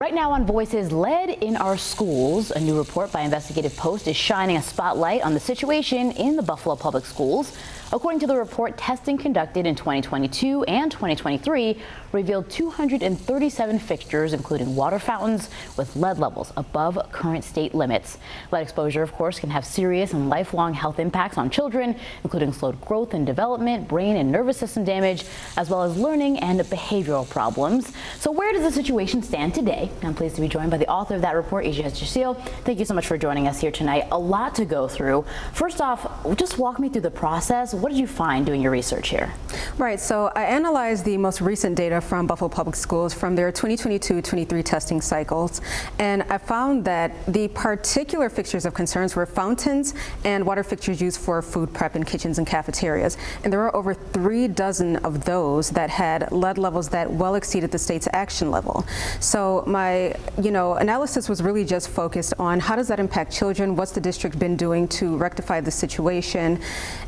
Right now on Voices, lead in our schools. A new report by Investigative Post is shining a spotlight on the situation in the Buffalo Public Schools. According to the report, testing conducted in 2022 and 2023 revealed 237 fixtures, including water fountains, with lead levels above current state limits. Lead exposure, of course, can have serious and lifelong health impacts on children, including slowed growth and development, brain and nervous system damage, as well as learning and behavioral problems. So where does the situation stand today? I'm pleased to be joined by the author of that report, Asia Jaseel. Thank you so much for joining us here tonight. A lot to go through. First off, just walk me through the process. What did you find doing your research here? Right, so I analyzed the most recent data from Buffalo Public Schools from their 2022-23 testing cycles, and I found that the particular fixtures of concerns were fountains and water fixtures used for food prep in kitchens and cafeterias. And there were over 36 of those that had lead levels that well exceeded the state's action level. So my analysis was really just focused on how does that impact children, what's the district been doing to rectify the situation,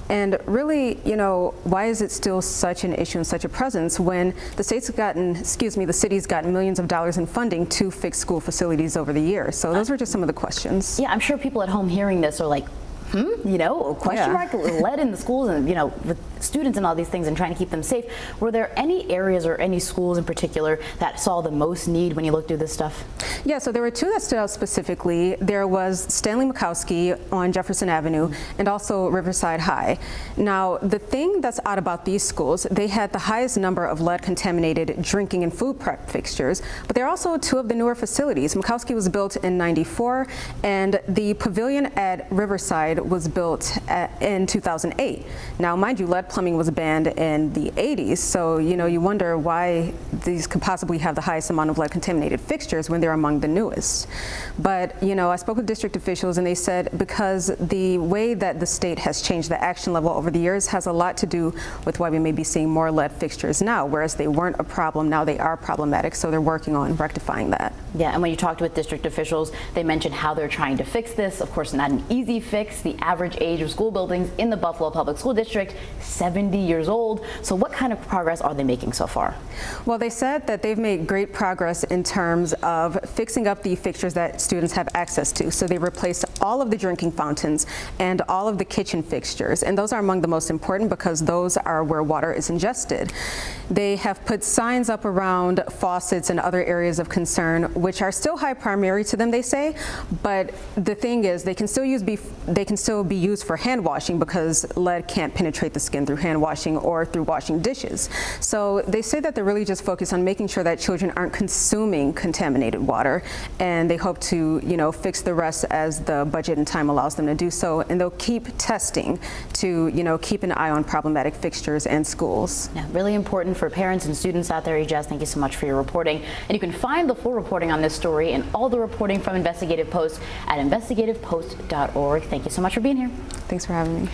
and really, why is it still such an issue and such a presence when the city's gotten millions of dollars in funding to fix school facilities over the years? So those were just some of the questions. Yeah, I'm sure people at home hearing this are like, question mark, lead in the schools and, with students and all these things and trying to keep them safe. Were there any areas or any schools in particular that saw the most need when you looked through this stuff? Yeah, so there were two that stood out specifically. There was Stanley Mikowski on Jefferson Avenue and also Riverside High. Now, the thing that's odd about these schools, they had the highest number of lead-contaminated drinking and food prep fixtures, but they're also two of the newer facilities. Mikowski was built in '94, and the pavilion at Riverside was built in 2008. Now, mind you, lead plumbing was banned in the 80s, so you wonder why these could possibly have the highest amount of lead-contaminated fixtures when they're among the newest. But I spoke with district officials, and they said because the way that the state has changed the action level over the years has a lot to do with why we may be seeing more lead fixtures now, whereas they weren't a problem, now they are problematic, so they're working on rectifying that. Yeah, and when you talked with district officials, they mentioned how they're trying to fix this. Of course, not an easy fix. The average age of school buildings in the Buffalo Public School District, 70 years old. So what kind of progress are they making so far? Well, they said that they've made great progress in terms of fixing up the fixtures that students have access to. So they replaced all of the drinking fountains and all of the kitchen fixtures. And those are among the most important because those are where water is ingested. They have put signs up around faucets and other areas of concern, which are still high primary to them, they say. But the thing is, they can still be used for hand washing because lead can't penetrate the skin through hand washing or through washing dishes. So they say that they're really just focused on making sure that children aren't consuming contaminated water, and they hope to, fix the rest as the budget and time allows them to do so. And they'll keep testing to, keep an eye on problematic fixtures and schools. Yeah, really important for parents and students out there. Jess, thank you so much for your reporting. And you can find the full reporting on this story and all the reporting from Investigative Post at investigativepost.org. Thank you so much for being here. Thanks for having me.